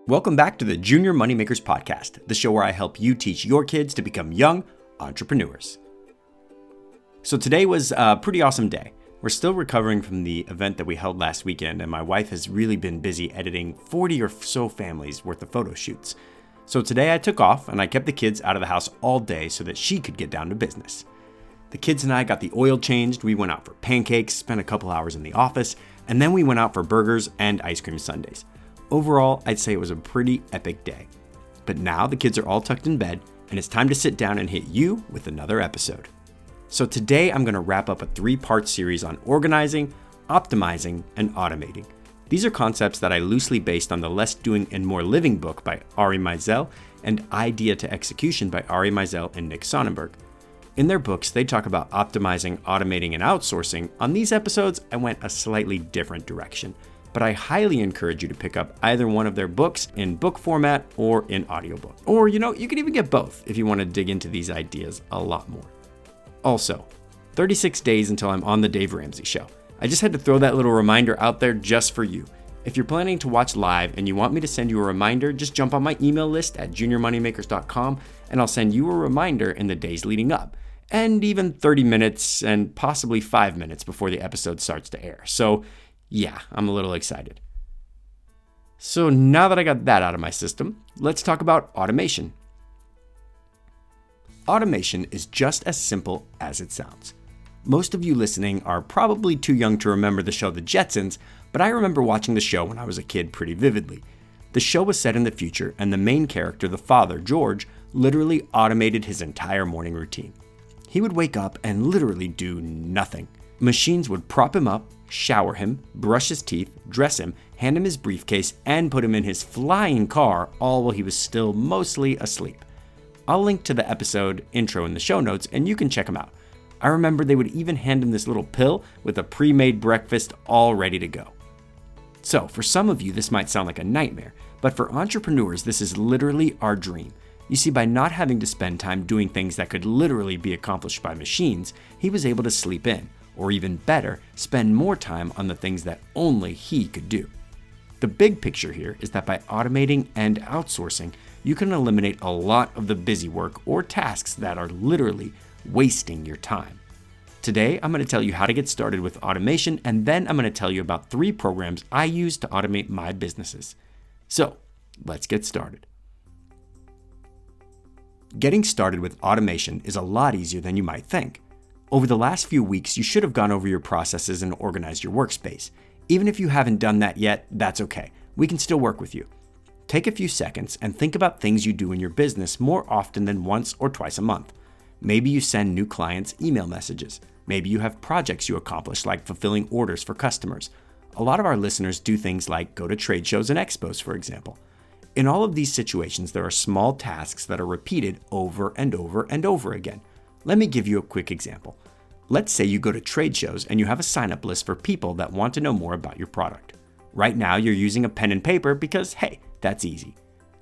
Welcome back to the Junior Moneymakers Podcast, the show where I help you teach your kids to become young entrepreneurs. So today was a pretty awesome day. We're still recovering from the event that we held last weekend, and my wife has really been busy editing 40 or so families worth of photo shoots. So today I took off and I kept the kids out of the house all day so that she could get down to business. The kids and I got the oil changed, we went out for pancakes, spent a couple hours in the office, and then we went out for burgers and ice cream sundaes. Overall, I'd say it was a pretty epic day. But now the kids are all tucked in bed, and it's time to sit down and hit you with another episode. So today I'm going to wrap up a 3-part series on organizing, optimizing, and automating. These are concepts that I loosely based on the Less Doing and More Living book by Ari Meisel and Idea to Execution by Ari Meisel and Nick Sonnenberg. In their books, they talk about optimizing, automating, and outsourcing. On these episodes, I went a slightly different direction. But I highly encourage you to pick up either one of their books in book format or in audiobook. Or, you can even get both if you want to dig into these ideas a lot more. Also, 36 days until I'm on the Dave Ramsey Show. I just had to throw that little reminder out there just for you. If you're planning to watch live and you want me to send you a reminder, just jump on my email list at juniormoneymakers.com and I'll send you a reminder in the days leading up. And even 30 minutes and possibly 5 minutes before the episode starts to air. So yeah, I'm a little excited. So now that I got that out of my system, let's talk about automation. Automation is just as simple as it sounds. Most of you listening are probably too young to remember the show The Jetsons, but I remember watching the show when I was a kid pretty vividly. The show was set in the future, and the main character, the father, George, literally automated his entire morning routine. He would wake up and literally do nothing. Machines would prop him up, shower him, brush his teeth, dress him, hand him his briefcase, and put him in his flying car, all while he was still mostly asleep. I'll link to the episode intro in the show notes, and you can check them out. I remember they would even hand him this little pill with a pre-made breakfast all ready to go. So, for some of you, this might sound like a nightmare, but for entrepreneurs, this is literally our dream. You see, by not having to spend time doing things that could literally be accomplished by machines, he was able to sleep in. Or even better, spend more time on the things that only he could do. The big picture here is that by automating and outsourcing, you can eliminate a lot of the busy work or tasks that are literally wasting your time. Today, I'm going to tell you how to get started with automation, and then I'm going to tell you about 3 programs I use to automate my businesses. So, let's get started. Getting started with automation is a lot easier than you might think. Over the last few weeks, you should have gone over your processes and organized your workspace. Even if you haven't done that yet, that's okay. We can still work with you. Take a few seconds and think about things you do in your business more often than once or twice a month. Maybe you send new clients email messages. Maybe you have projects you accomplish like fulfilling orders for customers. A lot of our listeners do things like go to trade shows and expos, for example. In all of these situations, there are small tasks that are repeated over and over and over again. Let me give you a quick example. Let's say you go to trade shows and you have a sign-up list for people that want to know more about your product. Right now, you're using a pen and paper because, hey, that's easy.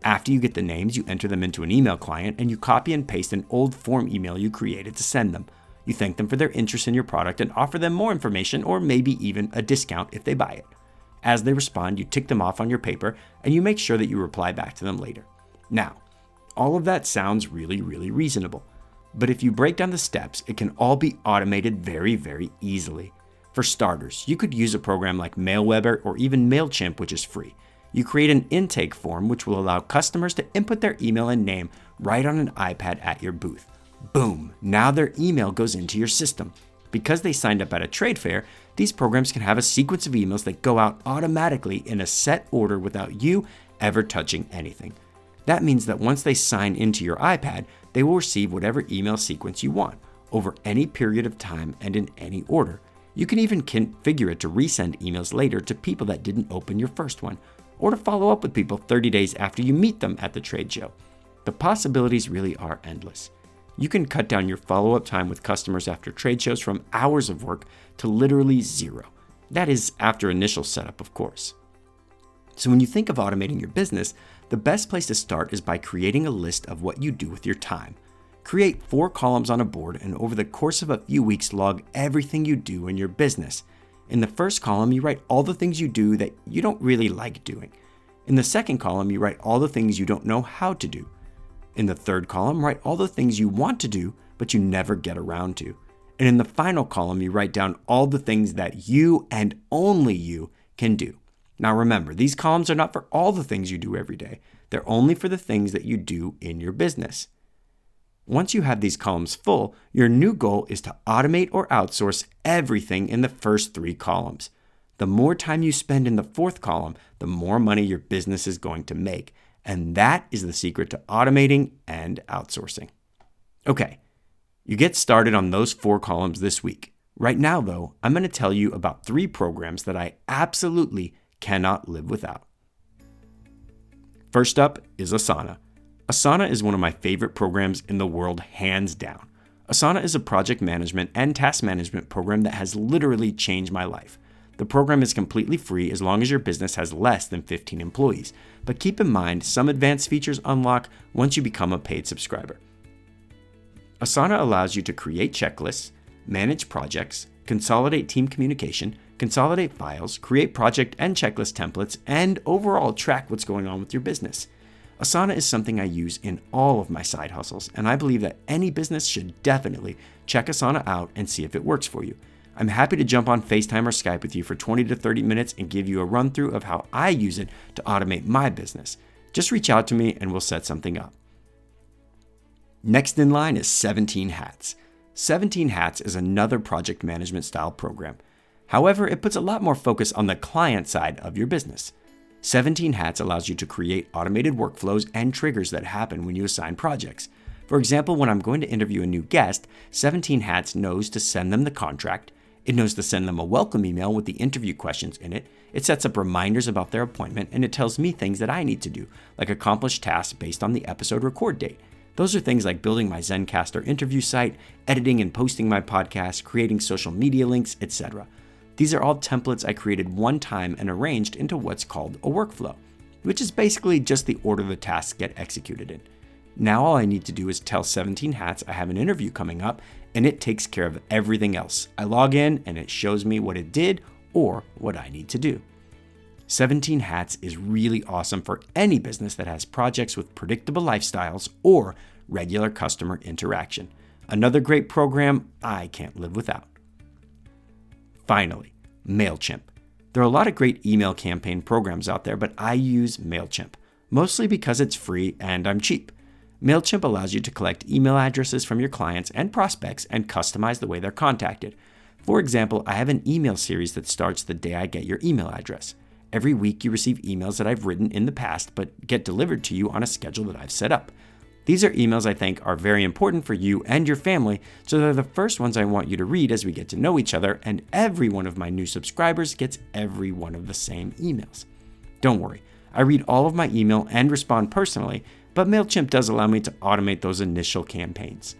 After you get the names, you enter them into an email client and you copy and paste an old form email you created to send them. You thank them for their interest in your product and offer them more information or maybe even a discount if they buy it. As they respond, you tick them off on your paper and you make sure that you reply back to them later. Now, all of that sounds really, really reasonable. But if you break down the steps, it can all be automated very, very easily. For starters, you could use a program like Mailweber or even MailChimp, which is free. You create an intake form which will allow customers to input their email and name right on an iPad at your booth. Boom! Now their email goes into your system. Because they signed up at a trade fair, these programs can have a sequence of emails that go out automatically in a set order without you ever touching anything. That means that once they sign into your iPad, they will receive whatever email sequence you want, over any period of time and in any order. You can even configure it to resend emails later to people that didn't open your first one, or to follow up with people 30 days after you meet them at the trade show. The possibilities really are endless. You can cut down your follow-up time with customers after trade shows from hours of work to literally 0. That is after initial setup, of course. So when you think of automating your business, the best place to start is by creating a list of what you do with your time. Create 4 columns on a board and over the course of a few weeks log everything you do in your business. In the first column, you write all the things you do that you don't really like doing. In the second column, you write all the things you don't know how to do. In the third column, write all the things you want to do, but you never get around to. And in the final column, you write down all the things that you and only you can do. Now remember, these columns are not for all the things you do every day. They're only for the things that you do in your business. Once you have these columns full, your new goal is to automate or outsource everything in the first 3 columns. The more time you spend in the 4th column, the more money your business is going to make. And that is the secret to automating and outsourcing. Okay, you get started on those 4 columns this week. Right now, though, I'm going to tell you about 3 programs that I absolutely cannot live without. First up is Asana. Asana is one of my favorite programs in the world, hands down. Asana is a project management and task management program that has literally changed my life. The program is completely free as long as your business has less than 15 employees, but keep in mind some advanced features unlock once you become a paid subscriber. Asana allows you to create checklists, manage projects, consolidate team communication, consolidate files, create project and checklist templates, and overall track what's going on with your business. Asana is something I use in all of my side hustles, and I believe that any business should definitely check Asana out and see if it works for you. I'm happy to jump on FaceTime or Skype with you for 20 to 30 minutes and give you a run through of how I use it to automate my business. Just reach out to me and we'll set something up. Next in line is 17 Hats. 17 Hats is another project management style program. However, it puts a lot more focus on the client side of your business. 17 Hats allows you to create automated workflows and triggers that happen when you assign projects. For example, when I'm going to interview a new guest, 17 Hats knows to send them the contract. It knows to send them a welcome email with the interview questions in it. It sets up reminders about their appointment, and it tells me things that I need to do, like accomplish tasks based on the episode record date. Those are things like building my Zencastr interview site, editing and posting my podcast, creating social media links, etc. These are all templates I created one time and arranged into what's called a workflow, which is basically just the order the tasks get executed in. Now all I need to do is tell 17 Hats I have an interview coming up, and it takes care of everything else. I log in and it shows me what it did or what I need to do. 17 Hats is really awesome for any business that has projects with predictable lifestyles or regular customer interaction. Another great program I can't live without. Finally, MailChimp. There are a lot of great email campaign programs out there, but I use MailChimp, mostly because it's free and I'm cheap. MailChimp allows you to collect email addresses from your clients and prospects and customize the way they're contacted. For example, I have an email series that starts the day I get your email address. Every week you receive emails that I've written in the past but get delivered to you on a schedule that I've set up. These are emails I think are very important for you and your family, so they're the first ones I want you to read as we get to know each other, and every one of my new subscribers gets every one of the same emails. Don't worry, I read all of my email and respond personally, but MailChimp does allow me to automate those initial campaigns.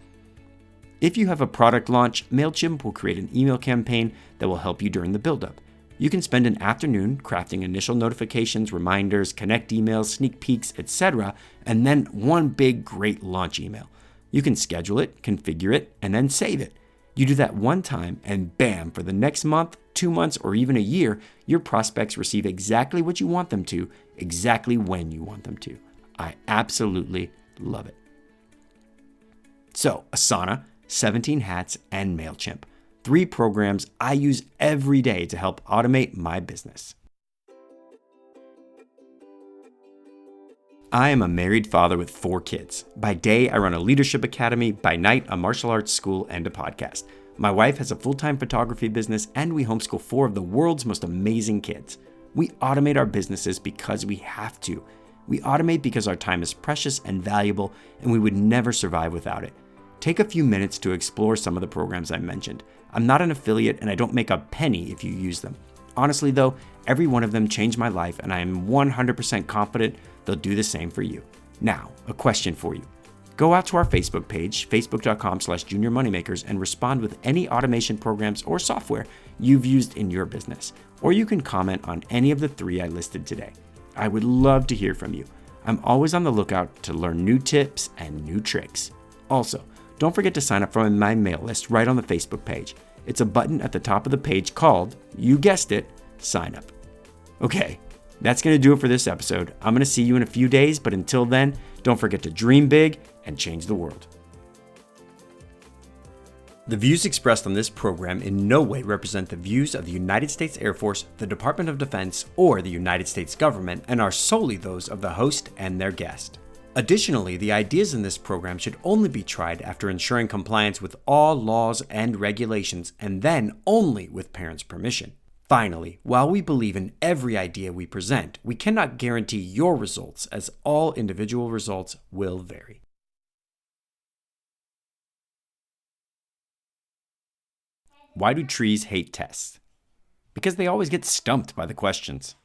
If you have a product launch, MailChimp will create an email campaign that will help you during the build-up. You can spend an afternoon crafting initial notifications, reminders, connect emails, sneak peeks, etc., and then one big great launch email. You can schedule it, configure it, and then save it. You do that one time and bam, for the next month, 2 months, or even a year, your prospects receive exactly what you want them to, exactly when you want them to. I absolutely love it. So, Asana, 17 Hats, and MailChimp. 3 programs I use every day to help automate my business. I am a married father with 4 kids. By day, I run a leadership academy. By night, a martial arts school and a podcast. My wife has a full-time photography business, and we homeschool 4 of the world's most amazing kids. We automate our businesses because we have to. We automate because our time is precious and valuable, and we would never survive without it. Take a few minutes to explore some of the programs I mentioned. I'm not an affiliate, and I don't make a penny if you use them. Honestly though, every one of them changed my life, and I am 100% confident they'll do the same for you. Now, a question for you. Go out to our Facebook page, facebook.com/juniormoneymakers, and respond with any automation programs or software you've used in your business. Or you can comment on any of the 3 I listed today. I would love to hear from you. I'm always on the lookout to learn new tips and new tricks. Also, don't forget to sign up for my mail list right on the Facebook page. It's a button at the top of the page called, you guessed it, Sign Up. Okay, That's going to do it for this episode. I'm going to see you in a few days, but until then, don't forget to dream big and change the world. The views expressed on this program in no way represent the views of the United States Air Force, the Department of Defense, or the United States government, and are solely those of the host and their guest. Additionally, the ideas in this program should only be tried after ensuring compliance with all laws and regulations, and then only with parents' permission. Finally, while we believe in every idea we present, we cannot guarantee your results, as all individual results will vary. Why do trees hate tests? Because they always get stumped by the questions.